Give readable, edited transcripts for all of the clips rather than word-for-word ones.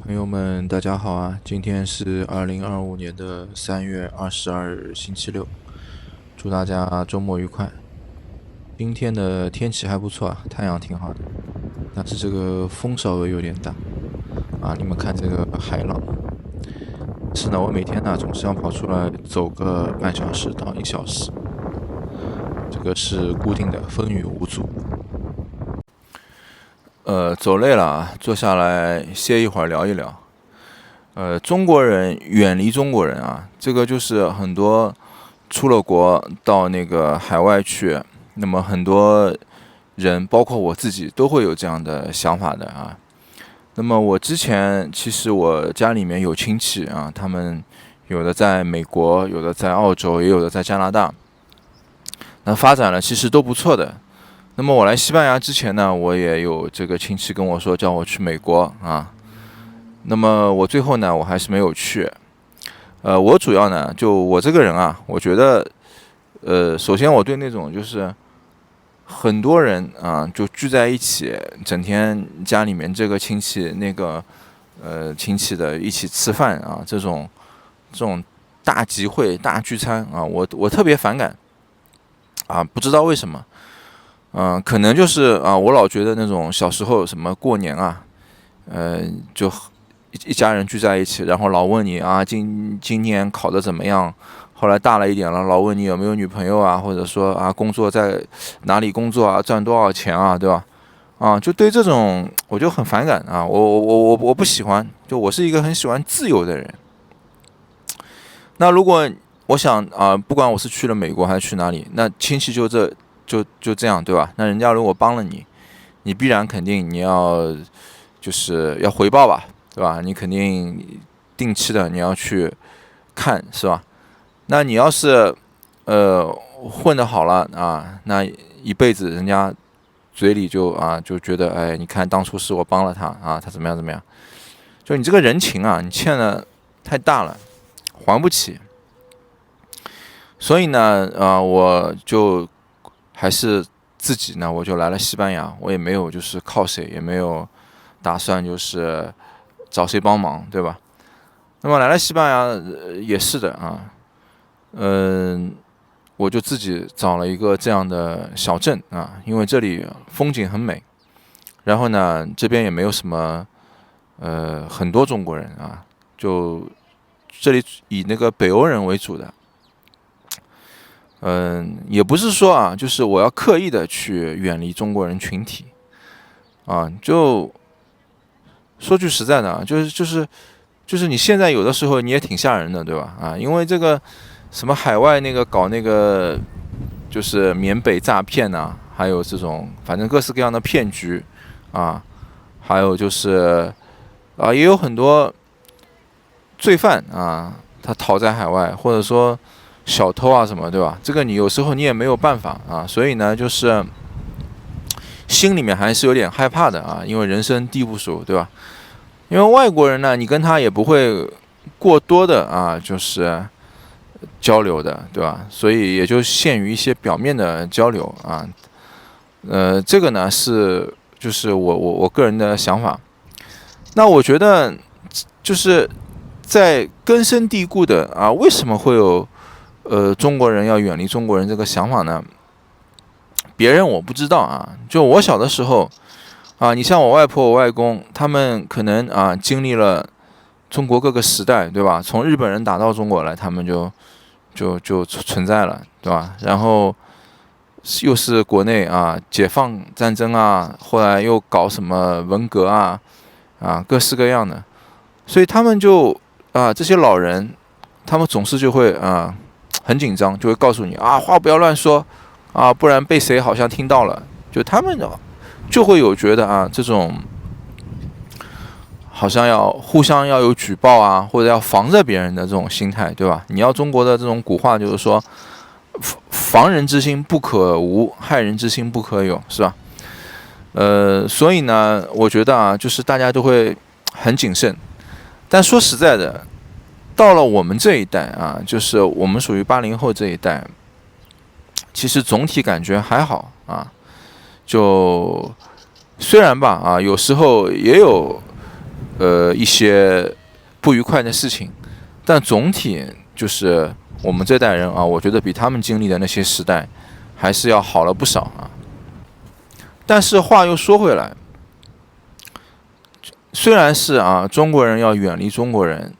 朋友们，大家好啊！今天是2025年的3月22日，星期六，祝大家周末愉快。今天的天气还不错啊，太阳挺好的，但是这个风稍微有点大啊。你们看这个海浪，是呢，我每天呢总是要跑出来走个半小时到1小时，这个是固定的，风雨无阻。走累了啊，坐下来歇一会儿，聊一聊。中国人远离中国人啊，这个就是很多出了国到那个海外去，那么很多人，包括我自己，都会有这样的想法的啊。那么我之前其实我家里面有亲戚啊，他们有的在美国，有的在澳洲，也有的在加拿大，那发展了其实都不错的。那么我来西班牙之前呢，我也有这个亲戚跟我说叫我去美国啊。那么我最后呢，我还是没有去。我主要呢，就我这个人啊，我觉得，首先我对那种就是很多人啊，就聚在一起，整天家里面这个亲戚那个亲戚的一起吃饭啊，这种大集会、大聚餐啊，我特别反感啊，不知道为什么。可能就是啊，我老觉得那种小时候什么过年啊，就一家人聚在一起，然后老问你啊，今年考得怎么样？后来大了一点了，老问你有没有女朋友啊，或者说啊，工作在哪里工作啊，赚多少钱啊，对吧？啊，就对这种我就很反感啊，我不喜欢，就我是一个很喜欢自由的人。那如果我想啊，不管我是去了美国还是去哪里，那亲戚就这样，对吧？那人家如果帮了你，你必然肯定你要就是要回报吧，对吧？你肯定定期的你要去看，是吧？那你要是混得好了啊，那一辈子人家嘴里就觉得，哎，你看当初是我帮了他啊，他怎么样怎么样，就你这个人情啊，你欠的太大了，还不起。所以呢，我就还是自己呢，我就来了西班牙，我也没有就是靠谁，也没有打算就是找谁帮忙，对吧？那么来了西班牙，也是的啊，我就自己找了一个这样的小镇啊，因为这里风景很美，然后呢，这边也没有什么很多中国人啊，就这里以那个北欧人为主的。也不是说啊，就是我要刻意的去远离中国人群体啊。就说句实在的啊，就是你现在有的时候你也挺吓人的，对吧？啊，因为这个什么海外那个搞那个就是缅北诈骗呐、还有这种反正各式各样的骗局啊，还有就是啊，也有很多罪犯啊，他逃在海外，或者说小偷啊什么，对吧？这个你有时候你也没有办法啊，所以呢，就是心里面还是有点害怕的啊，因为人生地不熟，对吧？因为外国人呢，你跟他也不会过多的啊，就是交流的，对吧？所以也就限于一些表面的交流啊。这个呢是就是我个人的想法。那我觉得就是在根深蒂固的啊，为什么会有中国人要远离中国人这个想法呢？别人我不知道啊，就我小的时候啊，你像我外婆、我外公，他们可能啊经历了中国各个时代，对吧？从日本人打到中国来，他们就存在了，对吧？然后又是国内啊解放战争啊，后来又搞什么文革啊各式各样的，所以他们就啊这些老人，他们总是就会啊很紧张，就会告诉你啊话不要乱说啊，不然被谁好像听到了，就他们就会有觉得啊这种好像要互相要有举报啊，或者要防着别人的这种心态，对吧？你要中国的这种古话就是说，防人之心不可无，害人之心不可有，是吧？所以呢，我觉得啊，就是大家都会很谨慎。但说实在的，到了我们这一代啊，就是我们属于80后这一代，其实总体感觉还好啊。就虽然吧啊，有时候也有一些不愉快的事情，但总体就是我们这代人啊，我觉得比他们经历的那些时代还是要好了不少啊。但是话又说回来，虽然是啊中国人要远离中国人，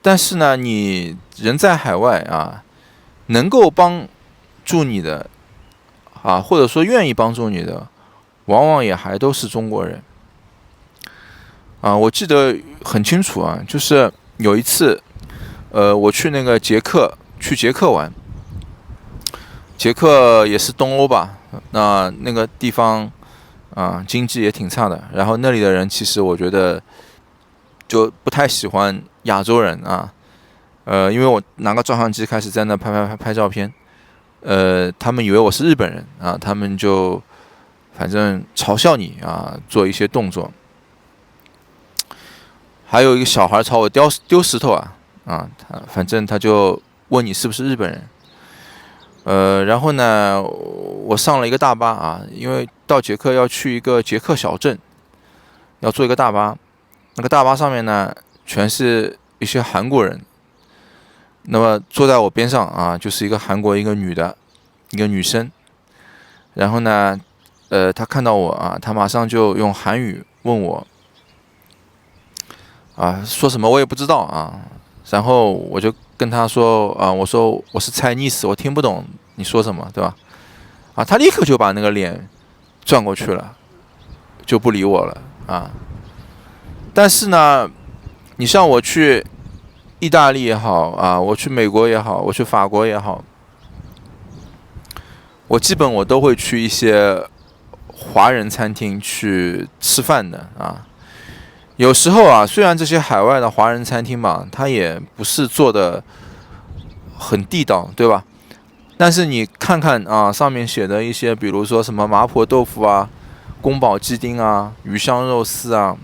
但是呢，你人在海外啊，能够帮助你的啊，或者说愿意帮助你的，往往也还都是中国人啊。我记得很清楚啊，就是有一次，我去那个捷克玩，捷克也是东欧吧，那个地方啊，经济也挺差的。然后那里的人其实我觉得就不太喜欢亚洲人啊，因为我拿个照相机开始在那拍照片，他们以为我是日本人啊，他们就反正嘲笑你啊，做一些动作。还有一个小孩朝我丢石头反正他就问你是不是日本人。然后呢，我上了一个大巴啊，因为到捷克要去一个捷克小镇，要坐一个大巴。那个大巴上面呢，全是一些韩国人。那么坐在我边上啊，就是一个韩国一个女生。然后呢，她看到我啊，她马上就用韩语问我啊，说什么我也不知道啊。然后我就跟她说啊，我说我是 Chinese，我听不懂你说什么，对吧？啊，她立刻就把那个脸转过去了，就不理我了啊。但是呢，你像我去意大利也好啊，我去美国也好，我去法国也好，我基本我都会去一些华人餐厅去吃饭的啊。有时候啊，虽然这些海外的华人餐厅嘛，它也不是做的很地道，对吧？但是你看看啊，上面写的一些，比如说什么麻婆豆腐啊、宫保鸡丁啊、鱼香肉丝啊，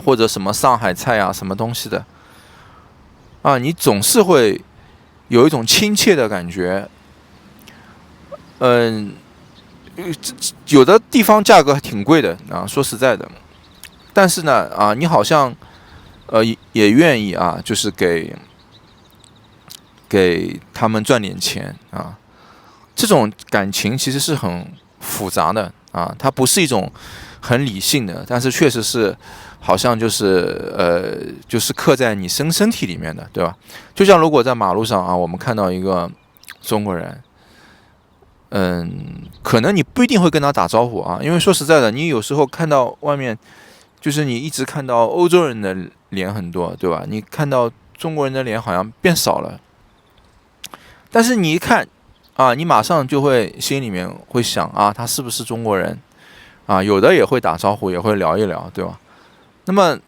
或者什么上海菜啊，什么东西的啊，你总是会有一种亲切的感觉。有的地方价格还挺贵的啊，说实在的。但是呢，啊，你好像也愿意啊，就是给他们赚点钱啊。这种感情其实是很复杂的啊，它不是一种很理性的，但是确实是好像就是刻在你身体里面的，对吧？就像如果在马路上啊，我们看到一个中国人，可能你不一定会跟他打招呼啊，因为说实在的，你有时候看到外面，就是你一直看到欧洲人的脸很多，对吧？你看到中国人的脸好像变少了，但是你一看啊，你马上就会心里面会想啊，他是不是中国人啊？有的也会打招呼，也会聊一聊，对吧？那么，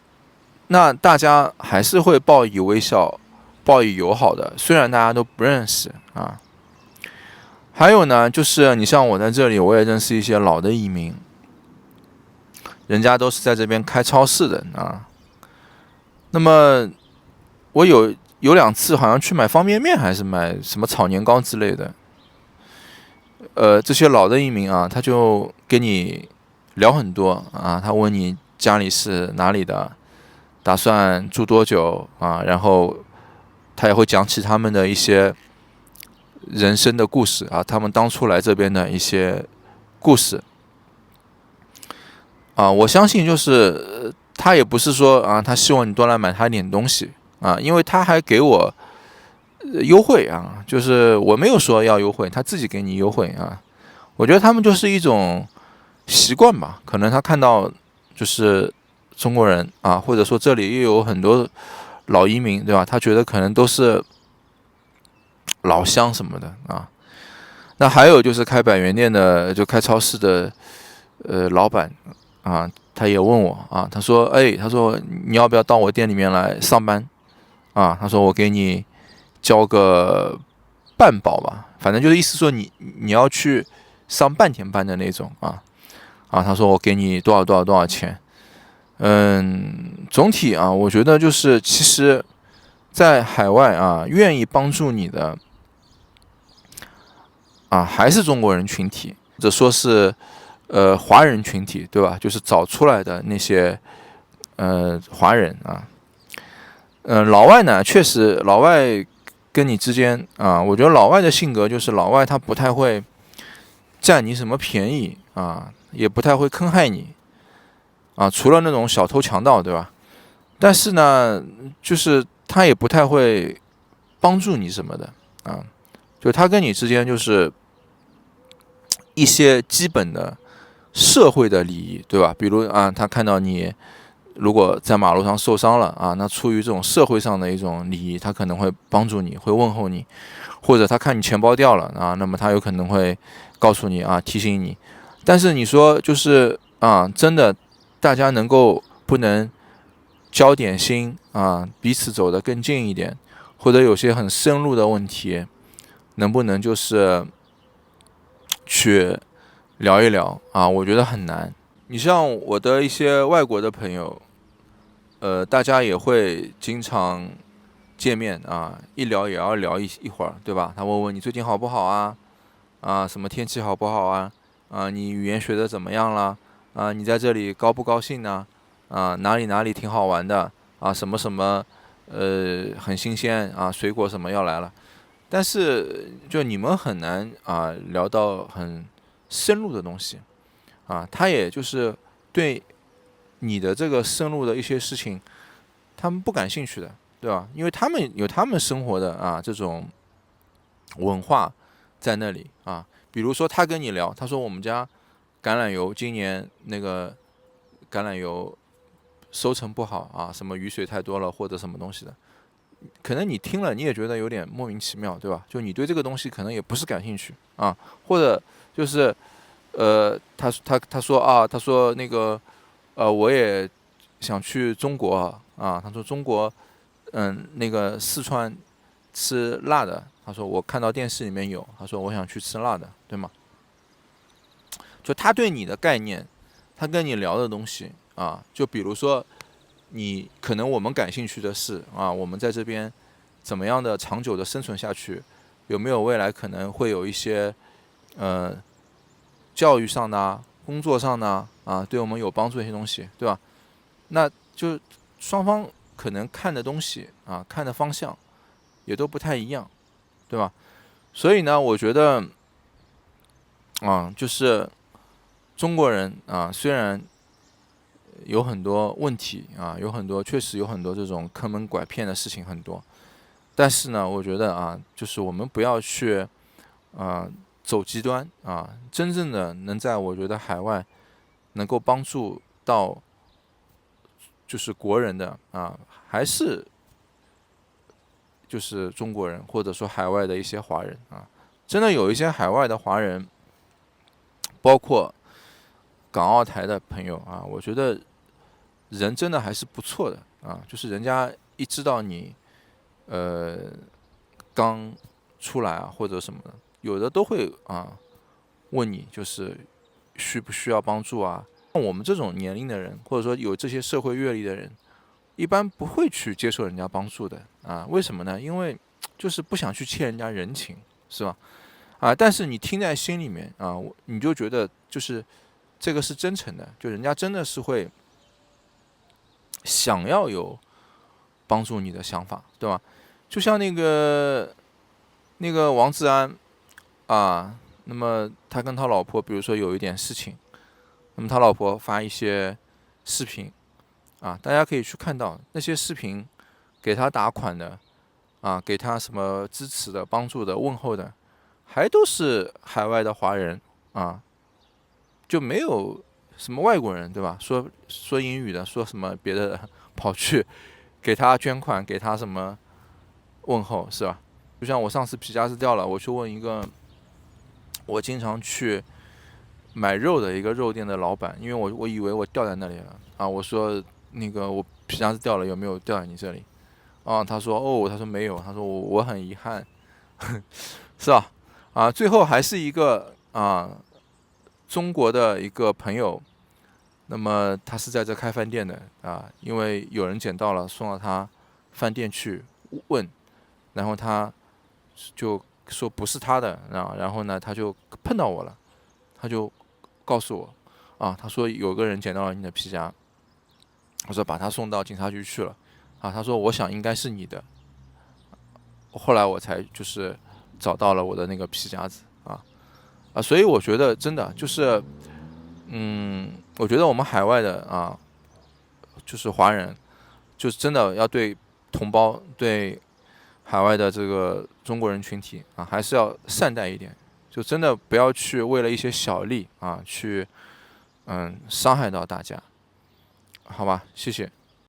那大家还是会报以微笑，报以友好的，虽然大家都不认识啊。还有呢，就是你像我在这里，我也认识一些老的移民，人家都是在这边开超市的啊。那么我有两次好像去买方便面，还是买什么炒年糕之类的。这些老的移民啊，他就跟你聊很多啊，他问你家里是哪里的，打算住多久啊，然后他也会讲起他们的一些人生的故事啊，他们当初来这边的一些故事啊。我相信就是他也不是说啊，他希望你多来买他一点东西啊，因为他还给我优惠啊，就是我没有说要优惠，他自己给你优惠啊。我觉得他们就是一种习惯吧，可能他看到就是中国人啊，或者说这里又有很多老移民，对吧？他觉得可能都是老乡什么的啊。那还有就是开百元店的，就开超市的老板啊，他也问我啊，他说，哎，他说你要不要到我店里面来上班啊？他说我给你交个半保吧，反正就是意思说你要去上半天班的那种啊。他说我给你多少钱。总体啊，我觉得就是其实，在海外啊，愿意帮助你的啊，还是中国人群体，或者说是华人群体，对吧？就是找出来的那些华人啊。老外呢，确实老外跟你之间啊，我觉得老外的性格就是老外他不太会占你什么便宜啊，也不太会坑害你啊，除了那种小偷强盗，对吧？但是呢，就是他也不太会帮助你什么的啊，就他跟你之间就是一些基本的社会的礼仪，对吧？比如啊，他看到你如果在马路上受伤了啊，那出于这种社会上的一种礼仪，他可能会帮助你，会问候你，或者他看你钱包掉了啊，那么他有可能会告诉你啊，提醒你。但是你说就是啊，真的大家不能交点心啊，彼此走得更近一点，或者有些很深入的问题，能不能就是去聊一聊啊？我觉得很难。你像我的一些外国的朋友，大家也会经常见面啊，一聊也要聊一会儿，对吧？他问问你最近好不好啊？啊，什么天气好不好啊？啊，你语言学的怎么样了？啊，你在这里高不高兴呢？啊，哪里挺好玩的？啊，什么什么，很新鲜啊，水果什么要来了。但是就你们很难啊聊到很深入的东西啊，他也就是对你的这个深入的一些事情，他们不感兴趣的，对吧？因为他们有他们生活的啊这种文化在那里啊。比如说他跟你聊，他说我们家橄榄油今年那个橄榄油收成不好啊，什么雨水太多了或者什么东西的，可能你听了你也觉得有点莫名其妙，对吧？就你对这个东西可能也不是感兴趣啊，或者就是他说啊，他说那个我也想去中国啊，他说中国那个四川吃辣的，他说我看到电视里面有，他说我想去吃辣的，对吗？就他对你的概念，他跟你聊的东西啊，就比如说你可能我们感兴趣的是啊，我们在这边怎么样的长久的生存下去，有没有未来可能会有一些呃教育上的啊、工作上的啊，对我们有帮助的一些东西，对吧？那就双方可能看的东西啊，看的方向也都不太一样，对吧？所以呢，我觉得啊，就是中国人啊，虽然有很多问题啊，确实有很多这种坑蒙拐骗的事情很多，但是呢，我觉得啊，就是我们不要去啊走极端啊，真正的能在我觉得海外能够帮助到就是国人的啊，还是就是中国人或者说海外的一些华人啊，真的有一些海外的华人，包括港澳台的朋友啊，我觉得人真的还是不错的啊，就是人家一知道你呃刚出来啊或者什么的，有的都会啊问你就是需不需要帮助啊。像我们这种年龄的人，或者说有这些社会阅历的人，一般不会去接受人家帮助的啊。为什么呢？因为就是不想去欠人家人情，是吧？啊，但是你听在心里面啊，你就觉得就是这个是真诚的，就人家真的是会想要有帮助你的想法，对吧？就像那个王志安啊，那么他跟他老婆，比如说有一点事情，那么他老婆发一些视频啊，大家可以去看到那些视频，给他打款的啊，给他什么支持的、帮助的、问候的，还都是海外的华人啊，就没有什么外国人，对吧？说英语的，说什么别的，跑去给他捐款，给他什么问候，是吧？就像我上次皮夹子掉了，我去问一个我经常去买肉的一个肉店的老板，因为我以为我掉在那里了啊，我说那个我皮夹子掉了，有没有掉在你这里？啊，他说哦，他说没有，他说我很遗憾，是吧？啊，最后还是一个啊中国的一个朋友，那么他是在这开饭店的啊，因为有人捡到了，送到他饭店去问，然后他就说不是他的啊，然后呢他就碰到我了，他就告诉我啊，他说有个人捡到了你的皮夹，我说把他送到警察局去了，啊，他说我想应该是你的，后来我才就是找到了我的那个皮夹子啊，所以我觉得真的就是，我觉得我们海外的就是华人，就是真的要对同胞、对海外的这个中国人群体啊，还是要善待一点，就真的不要去为了一些小利去伤害到大家，好吧，谢谢。